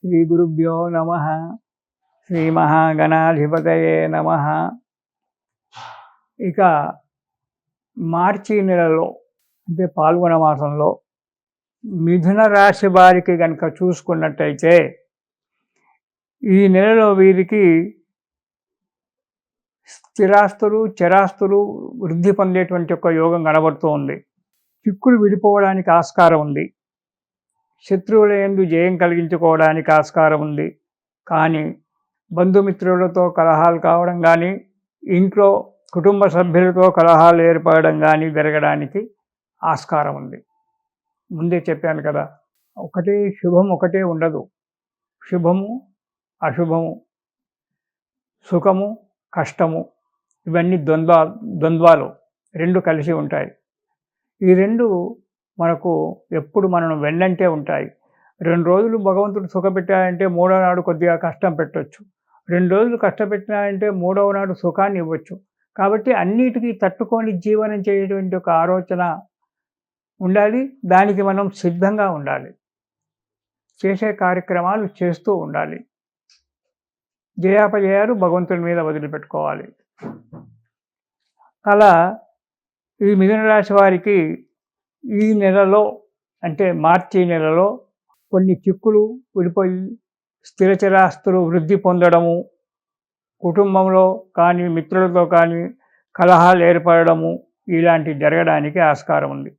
శ్రీ గురుభ్యో నమ. శ్రీ మహాగణాధిపతయే నమ. ఇక మార్చి నెలలో అంటే పాల్గొన మాసంలో మిథున రాశి వారికి కనుక చూసుకున్నట్టయితే ఈ నెలలో వీరికి స్థిరాస్తులు చరాస్తులు వృద్ధి పొందేటువంటి ఒక యోగం కనబడుతూ ఉంది. చిక్కులు విడిపోవడానికి ఆస్కారం ఉంది. శత్రువుల యందు జయం కలిగించుకోవడానికి ఆస్కారం ఉంది. కానీ బంధుమిత్రులతో కలహాలు కావడం కానీ, ఇంట్లో కుటుంబ సభ్యులతో కలహాలు ఏర్పడడం కానీ జరగడానికి ఆస్కారం ఉంది. ముందే చెప్పాను కదా, ఒకటే శుభం ఒకటే ఉండదు. శుభము అశుభము, సుఖము కష్టము, ఇవన్నీ ద్వంద్వాలు రెండు కలిసి ఉంటాయి. ఈ రెండు మనకు ఎప్పుడు మనం వెన్నంటే ఉంటాయి. 2 రోజులు భగవంతుడు సుఖపెట్టాడంటే 3వ నాడు కొద్దిగా కష్టం పెట్టవచ్చు. 2 రోజులు కష్టపెట్టినాడంటే 3వ నాడు సుఖాన్ని ఇవ్వచ్చు. కాబట్టి అన్నిటికీ తట్టుకొని జీవనం చేయటువంటి ఒక ఆలోచన ఉండాలి. దానికి మనం సిద్ధంగా ఉండాలి. చేసే కార్యక్రమాలు చేస్తూ ఉండాలి. జయాపజయాలు భగవంతుని మీద వదిలిపెట్టుకోవాలి. అలా ఈ మిథున రాశి వారికి ఈ నెలలో అంటే మార్చి నెలలో కొన్ని చిక్కులు విడిపోయి స్థిరచరాస్తులు వృద్ధి పొందడము, కుటుంబంలో కానీ మిత్రులతో కానీ కలహాలు ఏర్పడము, ఇలాంటివి జరగడానికి ఆస్కారం ఉంది.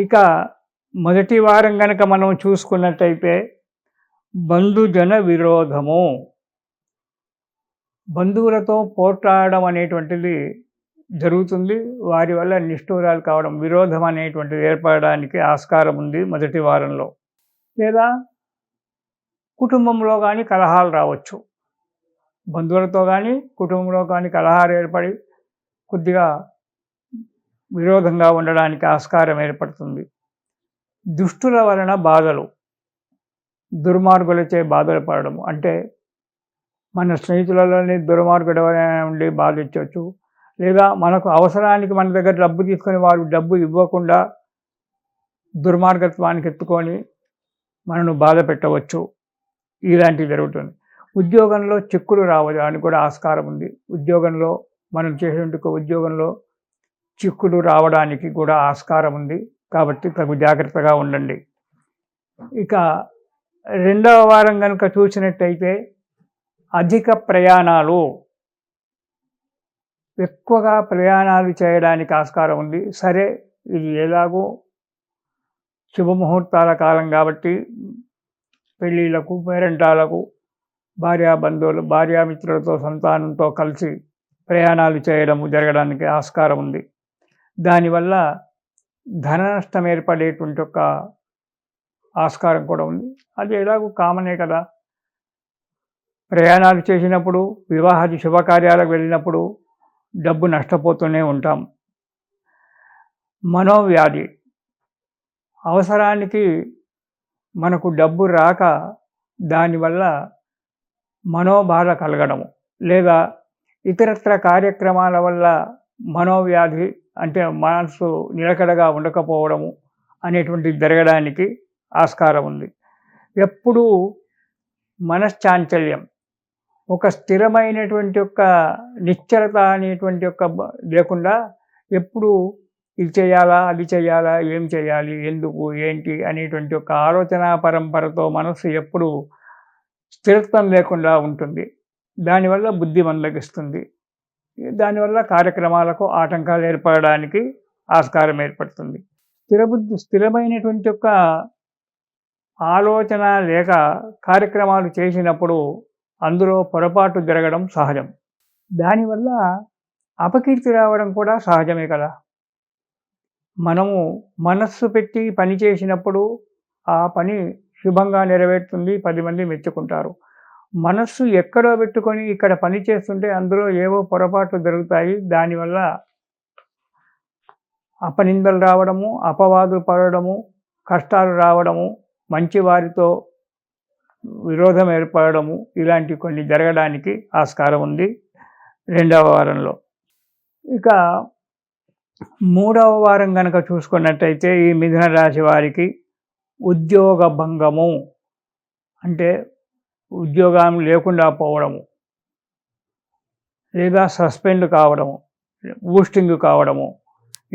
ఇక మొదటి వారం కనుక మనం చూసుకున్నట్టయితే బంధుజన విరోధము, బంధువులతో పోట్లాడడం అనేటువంటిది జరుగుతుంది. వారి వల్ల నిష్ఠూరాలు కావడం, విరోధం అనేటువంటిది ఏర్పడడానికి ఆస్కారం ఉంది మొదటి వారంలో. లేదా కుటుంబంలో కానీ కలహాలు రావచ్చు. బంధువులతో కానీ కుటుంబంలో కానీ కలహాలు ఏర్పడి కొద్దిగా విరోధంగా ఉండడానికి ఆస్కారం ఏర్పడుతుంది. దుష్టుల వలన బాధలు, దుర్మార్గులచే బాధలు పడడం, అంటే మన స్నేహితులలోని దుర్మార్గుడు ఎవరైనా ఉండి బాధించవచ్చు. లేదా మనకు అవసరానికి మన దగ్గర డబ్బు తీసుకొని వారు డబ్బు ఇవ్వకుండా దుర్మార్గత్వానికి ఎత్తుకొని మనను బాధ పెట్టవచ్చు. ఇలాంటివి జరుగుతుంది. ఉద్యోగంలో చిక్కులు రావడానికి కూడా ఆస్కారం ఉంది. ఉద్యోగంలో మనం చేసేటువంటి ఉద్యోగంలో చిక్కులు రావడానికి కూడా ఆస్కారం ఉంది. కాబట్టి తగు జాగ్రత్తగా ఉండండి. ఇక 2వ వారం కనుక చూసినట్టయితే అధిక ప్రయాణాలు, ఎక్కువగా ప్రయాణాలు చేయడానికి ఆస్కారం ఉంది. సరే, ఇది ఎలాగో శుభముహూర్తాల కాలం కాబట్టి పెళ్ళిళ్ళకు, పేరంటాలకు, భార్యాబంధువులు, భార్యామిత్రులతో, సంతానంతో కలిసి ప్రయాణాలు చేయడము జరగడానికి ఆస్కారం ఉంది. దానివల్ల ధన నష్టం ఏర్పడేటువంటి ఒక ఆస్కారం కూడా ఉంది. అది ఎలాగో కామనే కదా. ప్రయాణాలు చేసినప్పుడు, వివాహాది శుభకార్యాలకు వెళ్ళినప్పుడు డబ్బు నష్టపోతూనే ఉంటాం. మనోవ్యాధి, అవసరానికి మనకు డబ్బు రాక దానివల్ల మనోబాధ కలగడము, లేదా ఇతరత్ర కార్యక్రమాల వల్ల మనోవ్యాధి అంటే మనసు నిలకడగా ఉండకపోవడము అనేటువంటిది జరగడానికి ఆస్కారం ఉంది. ఎప్పుడూ మనశ్చాంచల్యం, ఒక స్థిరమైనటువంటి ఒక నిశ్చలత అనేటువంటి ఒక లేకుండా ఎప్పుడు ఇది చేయాలా, అది చేయాలా, ఏం చేయాలి, ఎందుకు, ఏంటి అనేటువంటి ఒక ఆలోచన పరంపరతో మనసు ఎప్పుడు స్థిరత్వం లేకుండా ఉంటుంది. దానివల్ల బుద్ధి మందగిస్తుంది. దానివల్ల కార్యక్రమాలకు ఆటంకాలు ఏర్పడడానికి ఆస్కారం ఏర్పడుతుంది. స్థిరమైనటువంటి ఒక ఆలోచన లేక కార్యక్రమాలు చేసినప్పుడు అందులో పొరపాటు జరగడం సహజం. దానివల్ల అపకీర్తి రావడం కూడా సహజమే కదా. మనము మనస్సు పెట్టి పని చేసినప్పుడు ఆ పని శుభంగా నెరవేరుతుంది, 10 మంది మెచ్చుకుంటారు. మనస్సు ఎక్కడో పెట్టుకొని ఇక్కడ పని చేస్తుంటే అందులో ఏవో పొరపాట్లు జరుగుతాయి. దానివల్ల అపనిందలు రావడము, అపవాదులు పడడము, కష్టాలు రావడము, మంచి వారితో విరోధం ఏర్పడము, ఇలాంటి కొన్ని జరగడానికి ఆస్కారం ఉంది 2వ వారంలో. ఇక 3వ వారం కనుక చూసుకున్నట్టయితే ఈ మిథున రాశి వారికి ఉద్యోగ భంగము, అంటే ఉద్యోగం లేకుండా పోవడము, లేదా సస్పెండ్ కావడము, పోస్టింగ్ కావడము,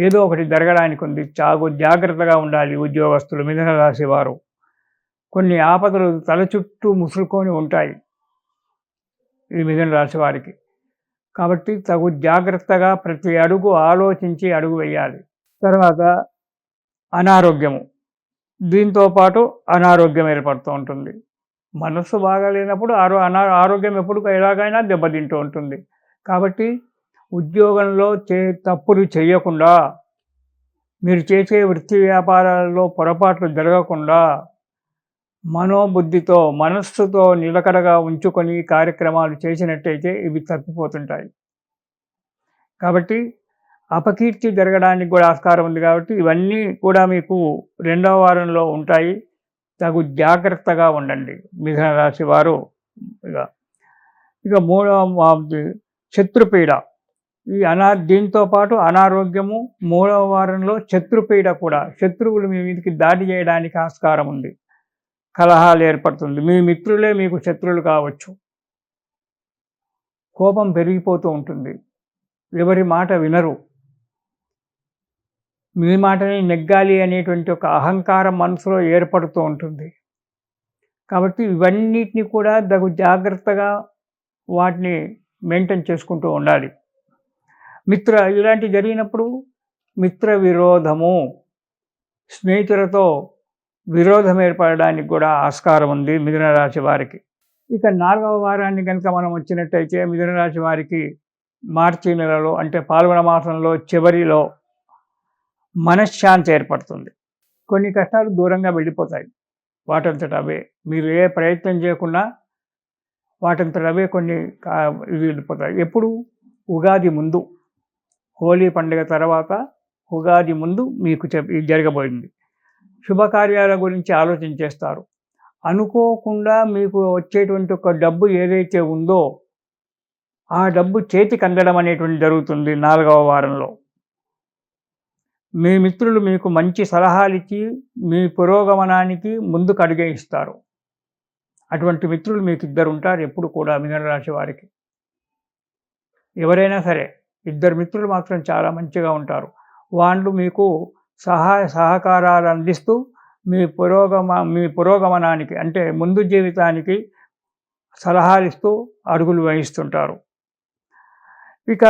ఏదో ఒకటి జరగడానికి ఉంది. జాగ్రత్తగా ఉండాలి ఉద్యోగస్తులు, మిథున రాశి వారు. కొన్ని ఆపదలు తల చుట్టూ ముసురుకొని ఉంటాయి ఈ మిథున రాశి వారికి. కాబట్టి తగు జాగ్రత్తగా ప్రతి అడుగు ఆలోచించి అడుగు వేయాలి. తర్వాత అనారోగ్యము, దీంతో పాటు అనారోగ్యం ఏర్పడుతూ ఉంటుంది. మనస్సు బాగాలేనప్పుడు ఆరోగ్యం ఎప్పుడు ఎలాగైనా దెబ్బతింటూ ఉంటుంది. కాబట్టి ఉద్యోగంలో తప్పులు చేయకుండా, మీరు చేసే వృత్తి వ్యాపారాలలో పొరపాట్లు జరగకుండా మనోబుద్ధితో, మనస్సుతో నిలకడగా ఉంచుకొని కార్యక్రమాలు చేసినట్టయితే ఇవి తప్పిపోతుంటాయి. కాబట్టి అపకీర్తి జరగడానికి కూడా ఆస్కారం ఉంది. కాబట్టి ఇవన్నీ కూడా మీకు 2వ వారంలో ఉంటాయి. తగు జాగ్రత్తగా ఉండండి మిథున రాశి వారు. ఇక 3వ శత్రుపీడ. దీంతో పాటు అనారోగ్యము, 3వ వారంలో శత్రుపీడ కూడా. శత్రువులు మీ మీదకి దాడి చేయడానికి ఆస్కారం ఉంది. కలహాలు ఏర్పడుతుంది. మీ మిత్రులే మీకు శత్రువులు కావచ్చు. కోపం పెరిగిపోతూ ఉంటుంది. ఎవరి మాట వినరు. మీ మాటని నెగ్గాలి అనేటువంటి ఒక అహంకారం మనసులో ఏర్పడుతూ ఉంటుంది. కాబట్టి ఇవన్నిటిని కూడా జాగ్రత్తగా వాటిని మెయింటైన్ చేసుకుంటూ ఉండాలి. ఇలాంటివి జరిగినప్పుడు మిత్ర విరోధము, స్నేహితులతో విరోధం ఏర్పడడానికి కూడా ఆస్కారం ఉంది మిథున రాశి వారికి. ఇక 4వ వారాన్ని కనుక మనం వచ్చినట్టయితే మిథున రాశి వారికి మార్చి నెలలో, అంటే పాల్గొన మాసంలో చివరిలో మనశ్శాంతి ఏర్పడుతుంది. కొన్ని కష్టాలు దూరంగా వెళ్ళిపోతాయి వాటంతట అవే. మీరు ఏ ప్రయత్నం చేయకుండా వాటంతట అవే కొన్ని వెళ్ళిపోతాయి. ఎప్పుడు? ఉగాది ముందు, హోలీ పండుగ తర్వాత ఉగాది ముందు మీకు జరగబోయింది. శుభకార్యాల గురించి ఆలోచన చేస్తారు. అనుకోకుండా మీకు వచ్చేటువంటి ఒక డబ్బు ఏదైతే ఉందో ఆ డబ్బు చేతికి అందడం అనేటువంటి జరుగుతుంది 4వ వారంలో. మీ మిత్రులు మీకు మంచి సలహాలు ఇచ్చి మీ పురోగమనానికి ముందుకు అడుగే ఇస్తారు. అటువంటి మిత్రులు మీకు 2 ఉంటారు ఎప్పుడు కూడా మిథున రాశి వారికి. ఎవరైనా సరే 2 మిత్రులు మాత్రం చాలా మంచిగా ఉంటారు. వాళ్ళు మీకు సహాయ సహకారాలు అందిస్తూ మీ పురోగమనానికి, అంటే ముందు జీవితానికి సలహాలు ఇస్తూ అడుగులు వేయిస్తుంటారు. ఇక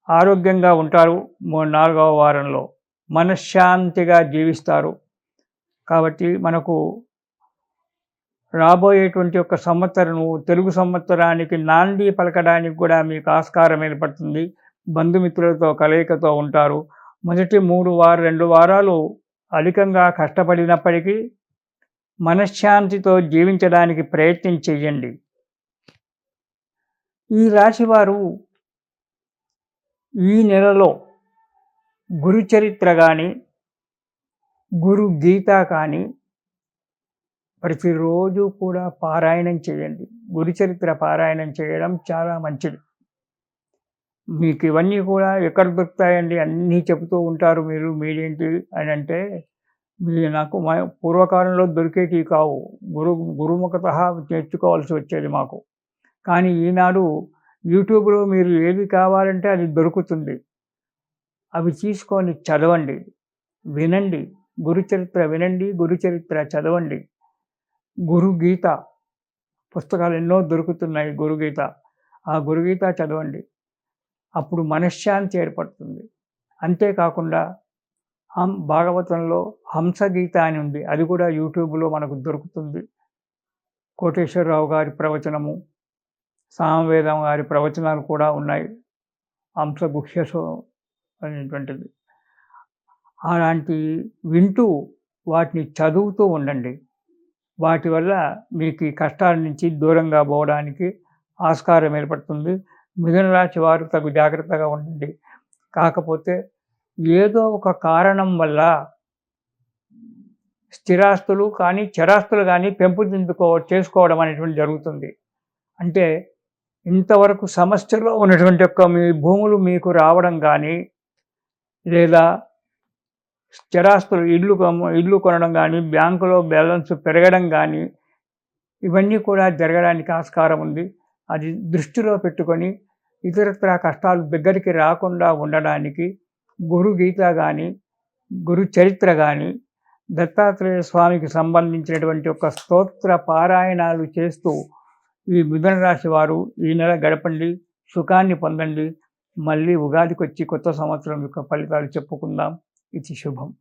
ఆరోగ్యంగా ఉంటారు. 4వ వారంలో మనశ్శాంతిగా జీవిస్తారు. కాబట్టి మనకు రాబోయేటువంటి ఒక సంవత్సరము, తెలుగు సంవత్సరానికి నాంది పలకడానికి కూడా మీకు ఆస్కారం ఏర్పడుతుంది. బంధుమిత్రులతో కలయికతో ఉంటారు. మొదటి 2 వారాలు అధికంగా కష్టపడినప్పటికీ మనశ్శాంతితో జీవించడానికి ప్రయత్నం చేయండి. ఈ రాశివారు ఈ నెలలో గురు చరిత్ర కానీ, గురు గీత కానీ ప్రతిరోజు కూడా పారాయణం చేయండి. గురు చరిత్ర పారాయణం చేయడం చాలా మంచిది. మీకు ఇవన్నీ కూడా ఎక్కడ దొరుకుతాయండి? అన్నీ చెబుతూ ఉంటారు మీరు, మీరేంటి అని అంటే, నాకు పూర్వకాలంలో దొరికేటివి కావు. గురుముఖత నేర్చుకోవాల్సి వచ్చేది మాకు. కానీ ఈనాడు యూట్యూబ్లో మీరు ఏది కావాలంటే అది దొరుకుతుంది. అవి తీసుకొని చదవండి, వినండి. గురుచరిత్ర వినండి, గురుచరిత్ర చదవండి. గురుగీత పుస్తకాలు ఎన్నో దొరుకుతున్నాయి. గురుగీత, ఆ గురుగీత చదవండి. అప్పుడు మనశ్శాంతి ఏర్పడుతుంది. అంతేకాకుండా భాగవతంలో హంసగీత అని ఉంది. అది కూడా యూట్యూబ్లో మనకు దొరుకుతుంది. కోటేశ్వరరావు గారి ప్రవచనము, సామవేదం గారి ప్రవచనాలు కూడా ఉన్నాయి. హంసగుహ్యసో అనేటువంటిది. అలాంటి వింటూ వాటిని చదువుతూ ఉండండి. వాటి వల్ల మీకు ఈ కష్టాల నుంచి దూరంగా పోవడానికి ఆస్కారం ఏర్పడుతుంది. మిథున రాశి వారు తగు జాగ్రత్తగా ఉండండి. కాకపోతే ఏదో ఒక కారణం వల్ల స్థిరాస్తులు కానీ, చరాస్తులు కానీ చేసుకోవడం అనేటువంటి జరుగుతుంది. అంటే ఇంతవరకు సమస్యలో ఉన్నటువంటి మీ భూములు మీకు రావడం కానీ, లేదా స్థిరాస్తులు ఇల్లు కొనడం కానీ, బ్యాంకులో బ్యాలెన్స్ పెరగడం కానీ, ఇవన్నీ కూడా జరగడానికి ఆస్కారం ఉంది. అది దృష్టిలో పెట్టుకొని ఇతరత్రా కష్టాలు దగ్గరికి రాకుండా ఉండడానికి గురు గీత గాని, గురు చరిత్ర గాని, దత్తాత్రేయ స్వామికి సంబంధించినటువంటి ఒక స్తోత్ర పారాయణాలు చేస్తూ ఈ మిథున రాశి వారు ఈ నెల గడపండి. సుఖాన్ని పొందండి. మళ్ళీ ఉగాదికొచ్చి కొత్త సంవత్సరం యొక్క ఫలితాలు చెప్పుకుందాం. ఇది శుభం.